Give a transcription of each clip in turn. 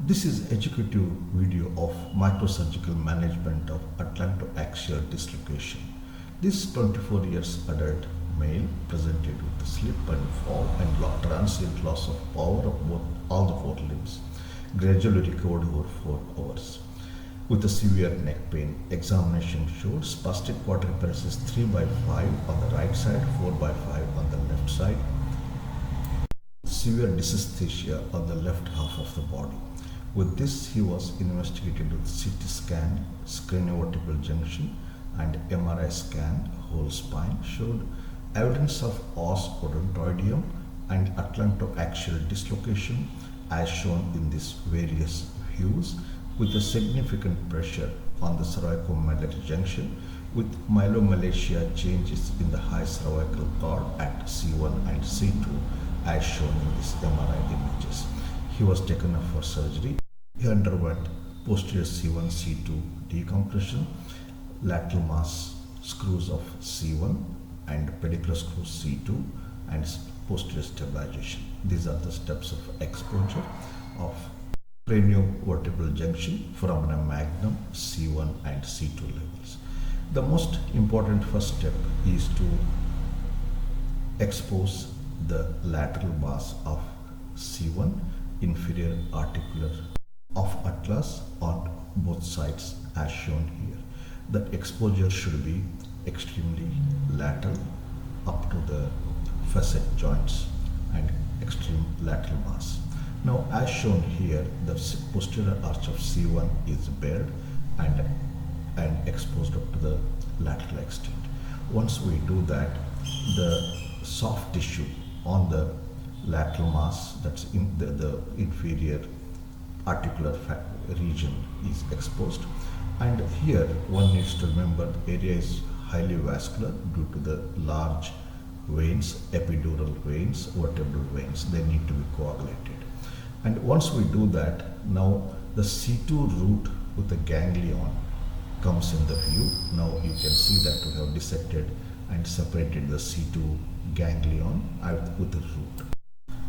This is educative video of microsurgical management of ATLANTO axial dislocation. This 24 years adult male presented with slip and fall and transient loss of power of all the four limbs, gradually recovered over 4 hours. With a severe neck pain, examination showed spastic quadriparesis 3 by 5 on the right side, 4 by 5 on the left side, severe dysesthesia on the left half of the body. With this, he was investigated with CT scan, craniovertebral junction, and MRI scan. Whole spine showed evidence of os odontoidium and ATLANTO axial dislocation as shown in these various views, with a significant pressure on the cervicomedullary junction with myelomalacia changes in the high cervical cord at C1 and C2 as shown in these MRI images. He was taken up for surgery. He underwent posterior C1-C2 decompression, lateral mass screws of C1 and pedicular screws C2, and posterior stabilization. These are the steps of exposure of craniovertebral junction, foramen magnum, C1 and C2 levels. The most important first step is to expose the lateral mass of C1, inferior articular of atlas on both sides as shown here. The exposure should be extremely lateral up to the facet joints and extreme lateral mass. Now as shown here, the posterior arch of C1 is bared and exposed up to the lateral extent. Once we do that, the soft tissue on the lateral mass, that's in the inferior articular region, is exposed, and here one needs to remember the area is highly vascular due to the large veins, epidural veins, vertebral veins. They need to be coagulated. And once we do that, now the C2 root with the ganglion comes in the view. Now you can see that we have dissected and separated the C2 ganglion with the root.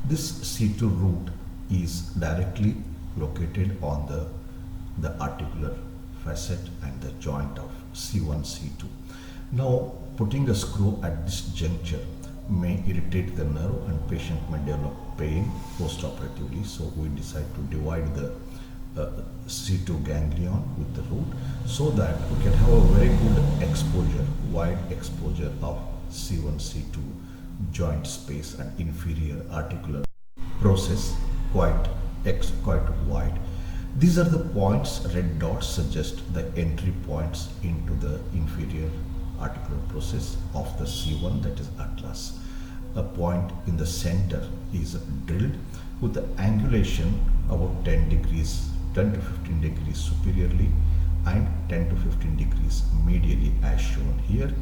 This C2 root is directly located on the articular facet and the joint of C1, C2. Now putting a screw at this juncture may irritate the nerve and patient may develop pain post-operatively, so we decide to divide the C2 ganglion with the root so that we can have a very good exposure, wide exposure of C1, C2 joint space and inferior articular process quite wide. These are the points. Red dots suggest the entry points into the inferior articular process of the C1, that is atlas. A point in the center is drilled with the angulation about 10 to 15 degrees superiorly and 10 to 15 degrees medially as shown here,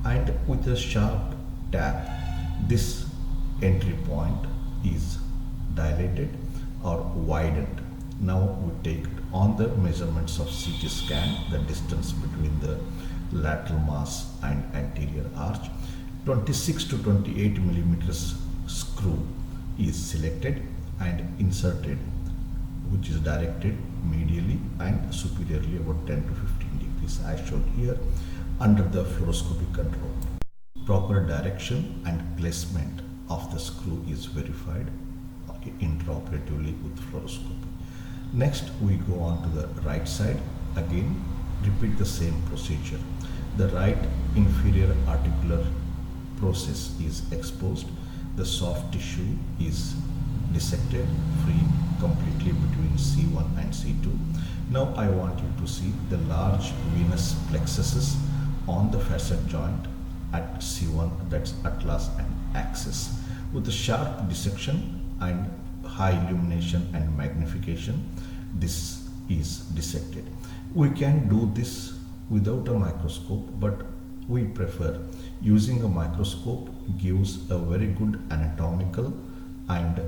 and with a sharp tap this entry point is dilated or widened. Now we take on the measurements of CT scan the distance between the lateral mass and anterior arch. 26 to 28 millimeters screw is selected and inserted, which is directed medially and superiorly about 10 to 15 degrees as shown here under the fluoroscopic control. Proper direction and placement of the screw is verified intraoperatively with fluoroscopy. Next we go on to the right side. Again repeat the same procedure. The right inferior articular process is exposed. The soft tissue is dissected free completely between C1 and C2. Now I want you to see the large venous plexuses on the facet joint at C1, that's atlas and axis. With a sharp dissection and high illumination and magnification, this is dissected. We can do this without a microscope, but we prefer using a microscope. Gives a very good anatomical and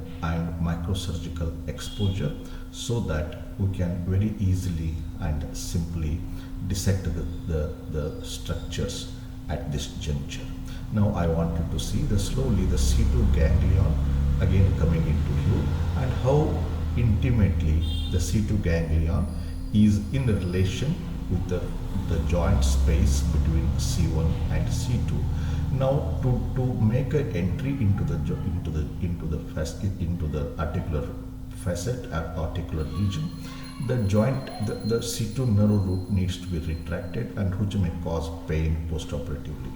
microsurgical exposure so that we can very easily and simply dissect the structures at this juncture. Now I want you to see slowly the C2 ganglion again coming into view and how intimately the C2 ganglion is in relation with the joint space between C1 and C2. Now to make an entry into the articular facet and articular region, the joint, the C2 nerve root needs to be retracted, and which may cause pain postoperatively.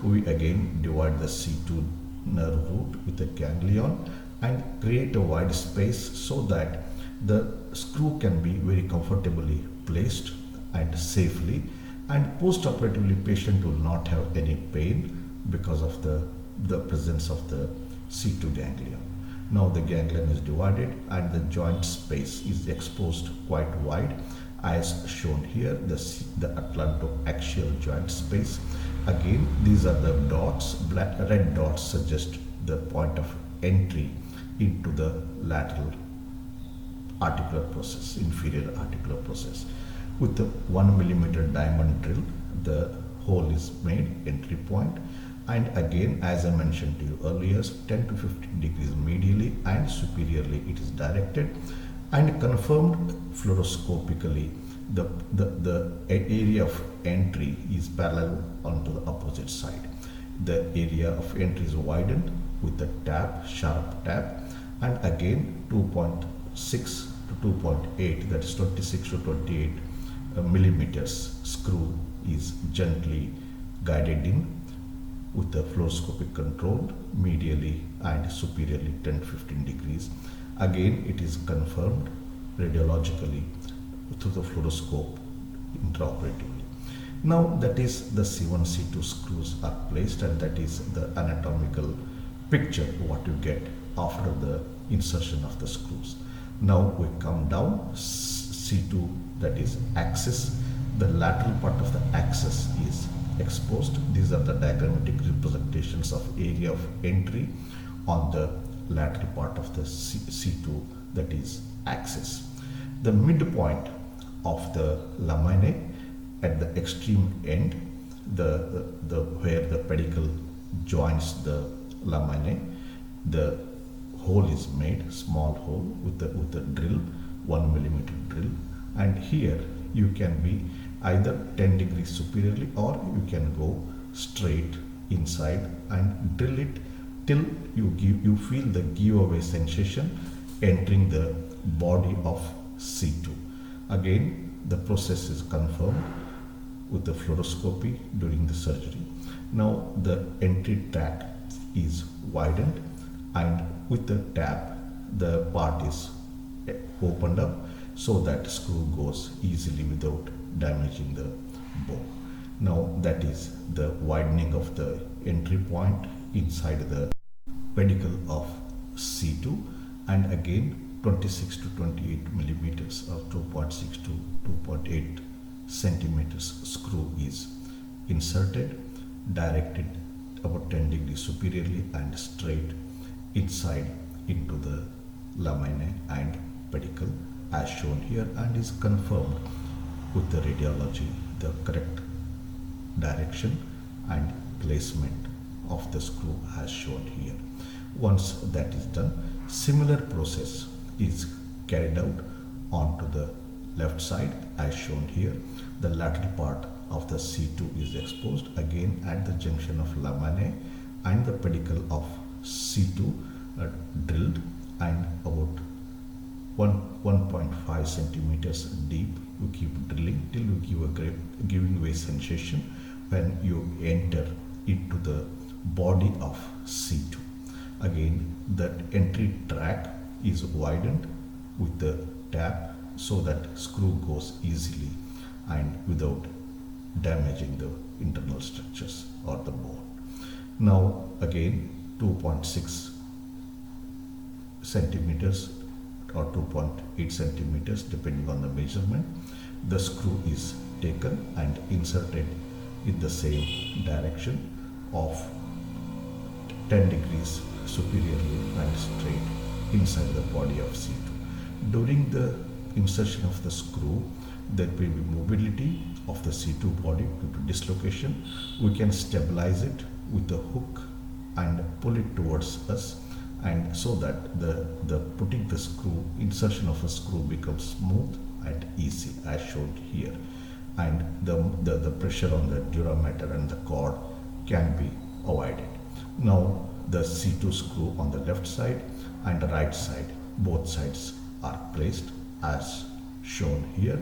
We again divide the C2 nerve root with a ganglion and create a wide space so that the screw can be very comfortably placed and safely, and postoperatively patient will not have any pain because of the presence of the C2 ganglion. Now the ganglion is divided and the joint space is exposed quite wide, as shown here, the ATLANTO axial joint space. Again, these are the dots, red dots suggest the point of entry into the lateral articular process, inferior articular process. With the 1 mm diamond drill, the hole is made, entry point, and again, as I mentioned to you earlier, 10 to 15 degrees medially and superiorly it is directed, and confirmed fluoroscopically. The area of entry is parallel onto the opposite side. The area of entry is widened with the tab, sharp tab, and again 2.6 to 2.8, that is 26 to 28 millimeters screw is gently guided in with the fluoroscopic control medially and superiorly 10 to 15 degrees. Again, it is confirmed radiologically through the fluoroscope intraoperatively. Now that is the C1-C2 screws are placed, and that is the anatomical picture what you get after the insertion of the screws. Now we come down, C2, that is axis, the lateral part of the axis is exposed. These are the diagrammatic representations of area of entry on the lateral part of the C2, that is axis. The midpoint of the laminae at the extreme end, where the pedicle joins the laminae, the hole is made, small hole with the drill, 1 mm drill, and here you can be either 10 degrees superiorly, or you can go straight inside and drill it till you feel the giveaway sensation entering the body of C2. Again, the process is confirmed with the fluoroscopy during the surgery. Now the entry tract is widened, and with the tab the part is opened up so that screw goes easily without damaging the bone. Now that is the widening of the entry point inside the pedicle of C2, and again 26 to 28 millimeters or 2.6 to 2.8 centimeters screw is inserted, directed about 10 degrees superiorly and straight inside into the laminae and pedicle as shown here, and is confirmed with the radiology the correct direction and placement of the screw as shown here. Once that is done, similar process is carried out onto the left side as shown here. The lateral part of the C2 is exposed again at the junction of laminae and the pedicle of C2 drilled, and about 1.5 centimeters deep you keep drilling till you give a giving way sensation when you enter into the body of C2. Again, that entry track is widened with the tab so that screw goes easily and without damaging the internal structures or the bone. Now again 2.6 centimeters or 2.8 centimeters depending on the measurement, the screw is taken and inserted in the same direction of 10 degrees superiorly and straight inside the body of C2. During the insertion of the screw, there will be mobility of the C2 body due to dislocation. We can stabilize it with the hook and pull it towards us and so that the putting the screw, insertion of a screw becomes smooth and easy as shown here, and the pressure on the dura mater and the cord can be avoided. Now the C2 screw on the left side and the right side, both sides are placed as shown here,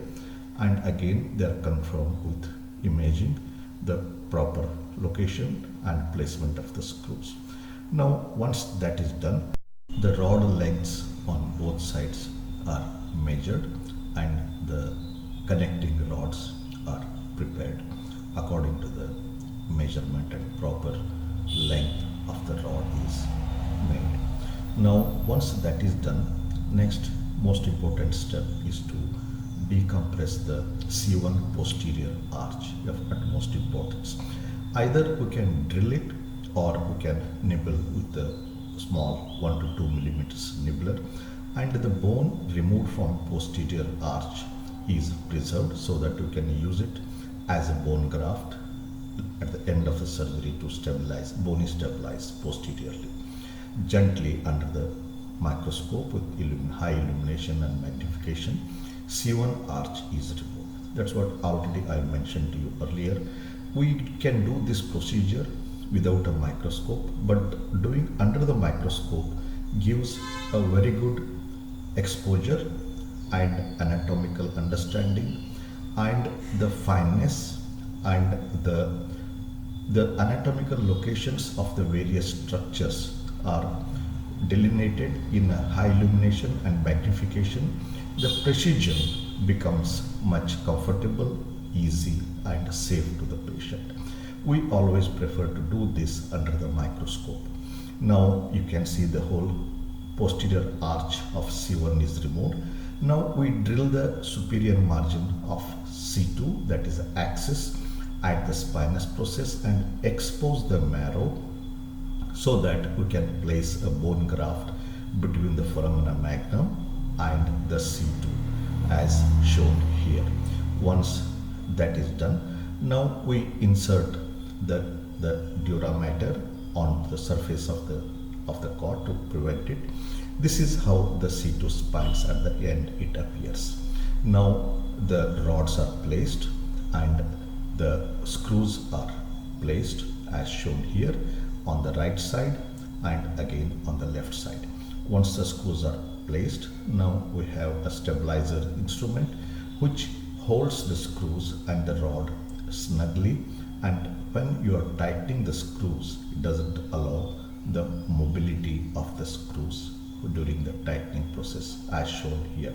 and again they are confirmed with imaging the proper location and placement of the screws. Now once that is done, the rod lengths on both sides are measured and the connecting rods are prepared according to the measurement, and proper length of the rod is made. Now once that is done, next most important step is to decompress the C1 posterior arch of utmost importance. Either we can drill it or we can nibble with the small 1 to 2 millimeters nibbler, and the bone removed from posterior arch is preserved so that we can use it as a bone graft at the end of the surgery to stabilize, bone is stabilized posteriorly. Gently under the microscope with high illumination and magnification, C1 arch is removed. That's what already I mentioned to you earlier. We can do this procedure without a microscope, but doing under the microscope gives a very good exposure and anatomical understanding, and the fineness and the anatomical locations of the various structures are delineated in a high illumination and magnification. The precision becomes much comfortable, easy and safe to the patient. We always prefer to do this under the microscope. Now you can see the whole posterior arch of C1 is removed. Now we drill the superior margin of C2, that is the axis, at the spinous process and expose the marrow so that we can place a bone graft between the foramina magnum and the C2 as shown here. Once that is done, now we insert the dura mater on the surface of the cord to prevent it. This is how the C2 spines at the end it appears. Now the rods are placed and the screws are placed as shown here on the right side and again on the left side. Once the screws are placed, now we have a stabilizer instrument which holds the screws and the rod snugly, and when you are tightening the screws, it doesn't allow the mobility of the screws during the tightening process as shown here.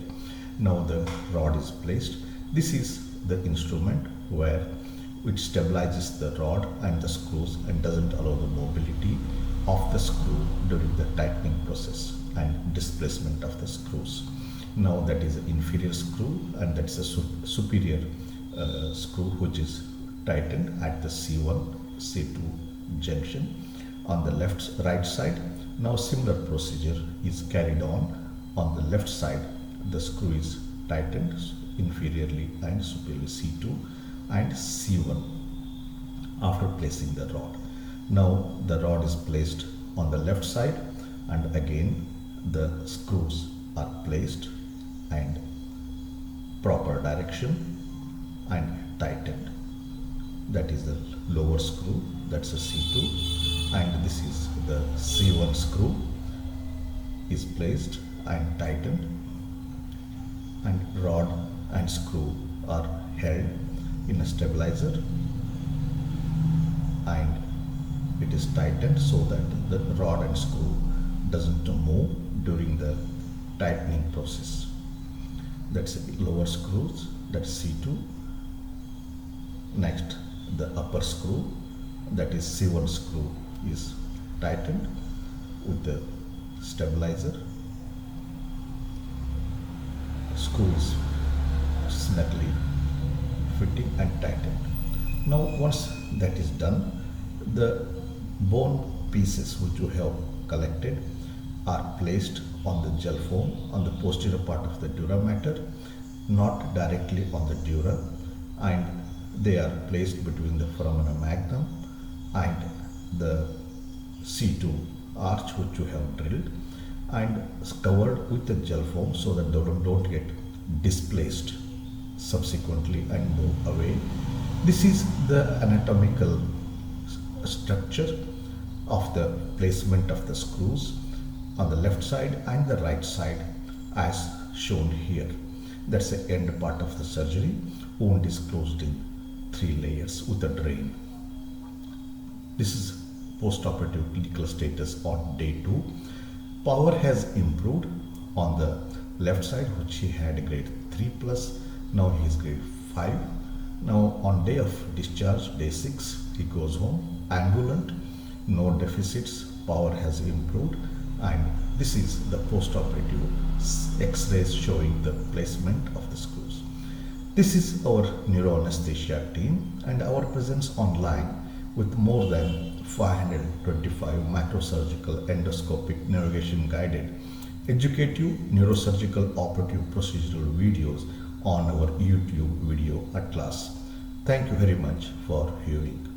Now the rod is placed. This is the instrument where it stabilizes the rod and the screws and doesn't allow the mobility of the screw during the tightening process and displacement of the screws. Now that is the inferior screw, and that's a superior screw which is tightened at the C1-C2 junction on the right side. Now similar procedure is carried on the left side. The screw is tightened inferiorly and superiorly, C2 and C1 after placing the rod. Now the rod is placed on the left side and again the screws are placed and proper direction and tightened. That is the lower screw, that's a C2, and this is the C1 screw is placed and tightened, and rod and screw are held in a stabilizer and it is tightened so that the rod and screw doesn't move during the tightening process. That's the lower screws, that's C2. Next, the upper screw, that is C1 screw, is tightened with the stabilizer. Screw is snugly fitting and tightened. Now once that is done, the bone pieces which you have collected are placed on the gel foam on the posterior part of the dura mater, not directly on the dura, and they are placed between the foramina magnum and the C2 arch which you have drilled and covered with a gel foam so that they don't get displaced subsequently and move away. This is the anatomical structure of the placement of the screws on the left side and the right side as shown here. That's the end part of the surgery. Wound is closed in 3 layers with a drain. This is post-operative clinical status on day 2. Power has improved on the left side, which he had grade 3 plus. Now he is grade 5. Now on day of discharge, day 6, he goes home ambulant, no deficits, power has improved, and this is the post-operative X-rays showing the placement of the screws. This is our neuroanesthesia team and our presence online with more than 525 macrosurgical endoscopic navigation guided educative neurosurgical operative procedural videos on our YouTube video Atlas. Thank you very much for viewing.